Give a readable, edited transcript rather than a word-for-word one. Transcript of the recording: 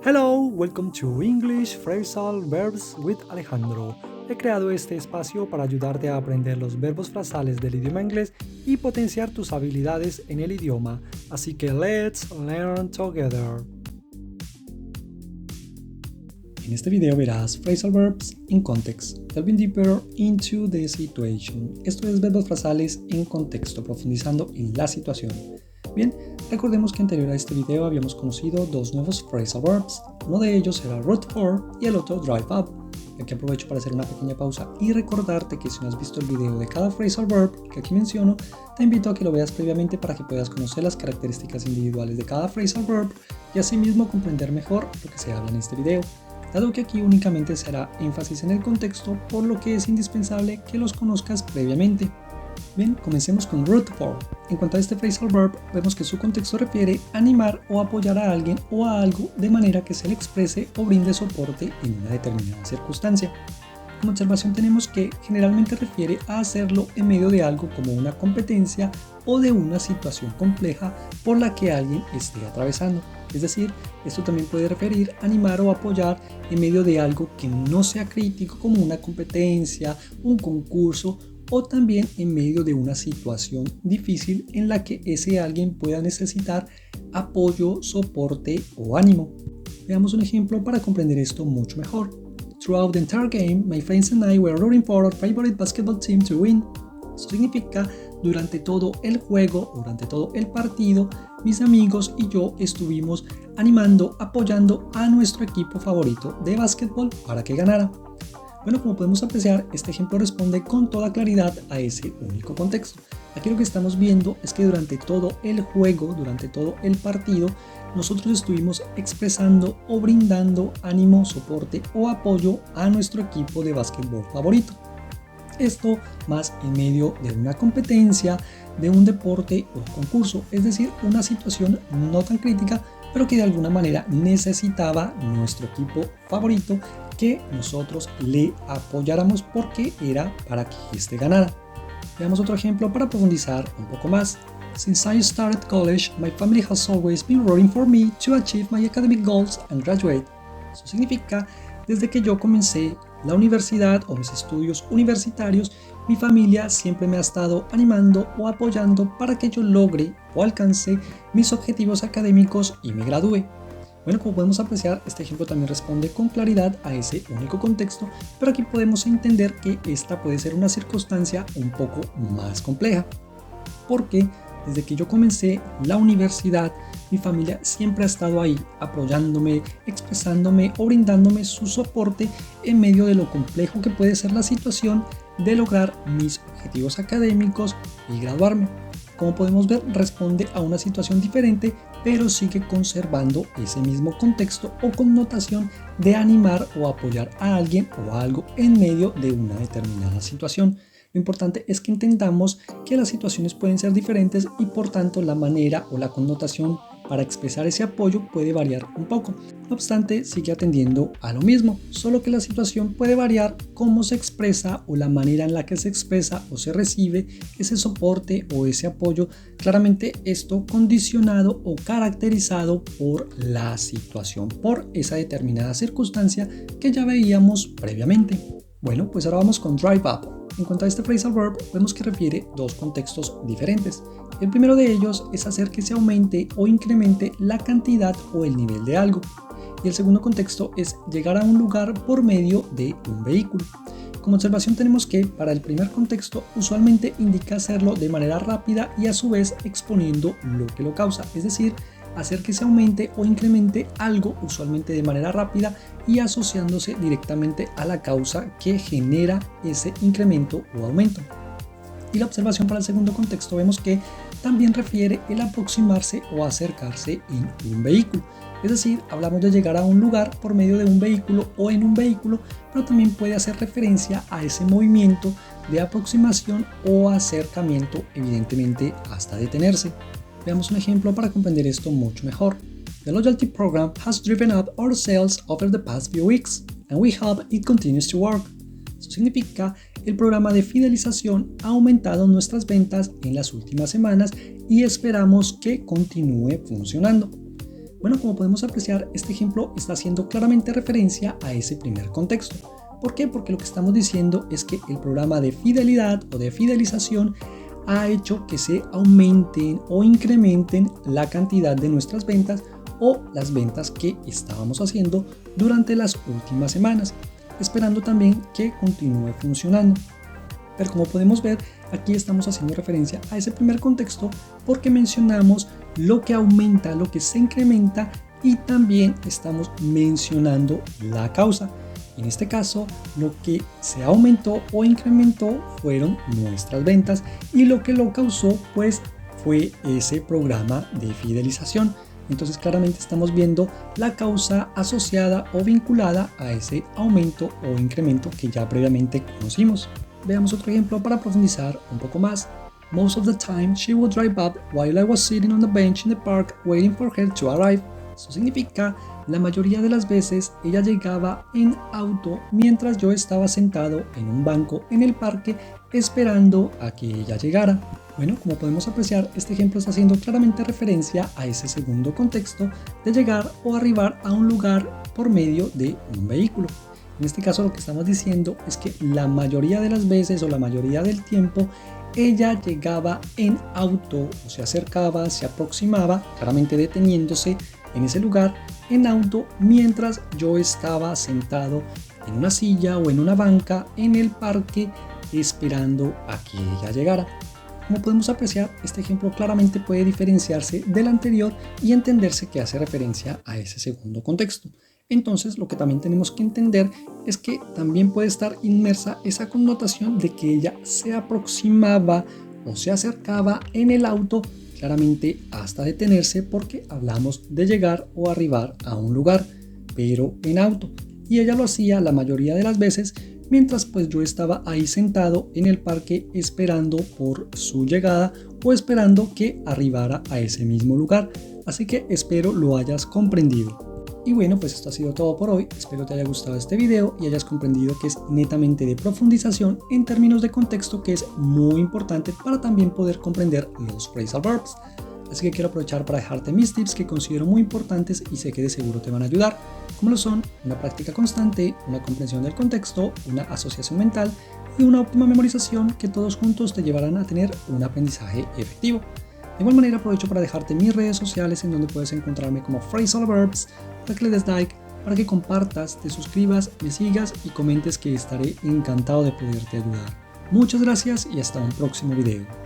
Hello, welcome to English Phrasal Verbs with Alejandro. He creado este espacio para ayudarte a aprender los verbos frasales del idioma inglés y potenciar tus habilidades en el idioma. Así que let's learn together. En este video verás phrasal verbs in context, delving deeper into the situation. Esto es verbos frasales en contexto, profundizando en la situación. Bien, recordemos que anterior a este video habíamos conocido dos nuevos phrasal verbs. Uno de ellos era root for y el otro drive up. Aquí aprovecho para hacer una pequeña pausa y recordarte que si no has visto el video de cada phrasal verb que aquí menciono, te invito a que lo veas previamente para que puedas conocer las características individuales de cada phrasal verb y asimismo comprender mejor lo que se habla en este video, dado que aquí únicamente se hará énfasis en el contexto, por lo que es indispensable que los conozcas previamente. Bien, comencemos con root for. En cuanto a este phrasal verb, vemos que su contexto refiere a animar o apoyar a alguien o a algo de manera que se le exprese o brinde soporte en una determinada circunstancia. Como observación tenemos que generalmente refiere a hacerlo en medio de algo como una competencia o de una situación compleja por la que alguien esté atravesando. Es decir, esto también puede referir a animar o apoyar en medio de algo que no sea crítico como una competencia, un concurso o también en medio de una situación difícil en la que ese alguien pueda necesitar apoyo, soporte o ánimo. Veamos un ejemplo para comprender esto mucho mejor. Throughout the entire game, my friends and I were rooting for our favorite basketball team to win. Esto significa, durante todo el juego, durante todo el partido, mis amigos y yo estuvimos animando, apoyando a nuestro equipo favorito de básquetbol para que ganara. Bueno, como podemos apreciar, este ejemplo responde con toda claridad a ese único contexto. Aquí lo que estamos viendo es que durante todo el juego, durante todo el partido, nosotros estuvimos expresando o brindando ánimo, soporte o apoyo a nuestro equipo de básquetbol favorito. Esto más en medio de una competencia, de un deporte o concurso, es decir, una situación no tan crítica, pero que de alguna manera necesitaba nuestro equipo favorito que nosotros le apoyáramos porque era para que éste ganara. Veamos otro ejemplo para profundizar un poco más. Since I started college, my family has always been rooting for me to achieve my academic goals and graduate. Eso significa, desde que yo comencé la universidad o mis estudios universitarios, mi familia siempre me ha estado animando o apoyando para que yo logre o alcance mis objetivos académicos y me gradúe. Bueno, como podemos apreciar, este ejemplo también responde con claridad a ese único contexto, pero aquí podemos entender que esta puede ser una circunstancia un poco más compleja. Porque desde que yo comencé la universidad, mi familia siempre ha estado ahí, apoyándome, expresándome o brindándome su soporte en medio de lo complejo que puede ser la situación de lograr mis objetivos académicos y graduarme. Como podemos ver, responde a una situación diferente, pero sigue conservando ese mismo contexto o connotación de animar o apoyar a alguien o a algo en medio de una determinada situación. Lo importante es que entendamos que las situaciones pueden ser diferentes y por tanto la manera o la connotación para expresar ese apoyo puede variar un poco. No obstante, sigue atendiendo a lo mismo, solo que la situación puede variar cómo se expresa o la manera en la que se expresa o se recibe ese soporte o ese apoyo. Claramente esto condicionado o caracterizado por la situación, por esa determinada circunstancia que ya veíamos previamente. Bueno, pues ahora vamos con drive up. En cuanto a este phrasal verb, vemos que refiere dos contextos diferentes. El primero de ellos es hacer que se aumente o incremente la cantidad o el nivel de algo. Y el segundo contexto es llegar a un lugar por medio de un vehículo. Como observación tenemos que para el primer contexto usualmente indica hacerlo de manera rápida y a su vez exponiendo lo que lo causa, es decir, hacer que se aumente o incremente algo usualmente de manera rápida y asociándose directamente a la causa que genera ese incremento o aumento. Y la observación para el segundo contexto vemos que también refiere el aproximarse o acercarse en un vehículo. Es decir, hablamos de llegar a un lugar por medio de un vehículo o en un vehículo, pero también puede hacer referencia a ese movimiento de aproximación o acercamiento, evidentemente hasta detenerse. Veamos un ejemplo para comprender esto mucho mejor. The loyalty program has driven up our sales over the past few weeks, and we hope it continues to work. Eso significa, el programa de fidelización ha aumentado nuestras ventas en las últimas semanas y esperamos que continúe funcionando. Bueno, como podemos apreciar, este ejemplo está haciendo claramente referencia a ese primer contexto. ¿Por qué? Porque lo que estamos diciendo es que el programa de fidelidad o de fidelización ha hecho que se aumenten o incrementen la cantidad de nuestras ventas o las ventas que estábamos haciendo durante las últimas semanas, esperando también que continúe funcionando. Pero como podemos ver, aquí estamos haciendo referencia a ese primer contexto porque mencionamos lo que aumenta, lo que se incrementa y también estamos mencionando la causa. En este caso, lo que se aumentó o incrementó fueron nuestras ventas y lo que lo causó pues fue ese programa de fidelización. Entonces claramente estamos viendo la causa asociada o vinculada a ese aumento o incremento que ya previamente conocimos. Veamos otro ejemplo para profundizar un poco más. Most of the time she would drive up while I was sitting on the bench in the park waiting for her to arrive. Eso significa, la mayoría de las veces ella llegaba en auto mientras yo estaba sentado en un banco en el parque esperando a que ella llegara. Bueno, como podemos apreciar, este ejemplo está haciendo claramente referencia a ese segundo contexto de llegar o arribar a un lugar por medio de un vehículo. En este caso lo que estamos diciendo es que la mayoría de las veces o la mayoría del tiempo ella llegaba en auto o se acercaba, se aproximaba, claramente deteniéndose en ese lugar en auto mientras yo estaba sentado en una silla o en una banca en el parque esperando a que ella llegara. Como podemos apreciar, este ejemplo claramente puede diferenciarse del anterior y entenderse que hace referencia a ese segundo contexto. Entonces, lo que también tenemos que entender es que también puede estar inmersa esa connotación de que ella se aproximaba o se acercaba en el auto, claramente hasta detenerse, porque hablamos de llegar o arribar a un lugar, pero en auto. Y ella lo hacía la mayoría de las veces mientras pues yo estaba ahí sentado en el parque esperando por su llegada o esperando que arribara a ese mismo lugar. Así que espero lo hayas comprendido. Y bueno, pues esto ha sido todo por hoy. Espero te haya gustado este video y hayas comprendido que es netamente de profundización en términos de contexto, que es muy importante para también poder comprender los phrasal verbs. Así que quiero aprovechar para dejarte mis tips que considero muy importantes y sé que de seguro te van a ayudar, como lo son una práctica constante, una comprensión del contexto, una asociación mental y una óptima memorización, que todos juntos te llevarán a tener un aprendizaje efectivo. De igual manera aprovecho para dejarte mis redes sociales en donde puedes encontrarme como Phrasal Verbs, para que le des like, para que compartas, te suscribas, me sigas y comentes, que estaré encantado de poderte ayudar. Muchas gracias y hasta un próximo video.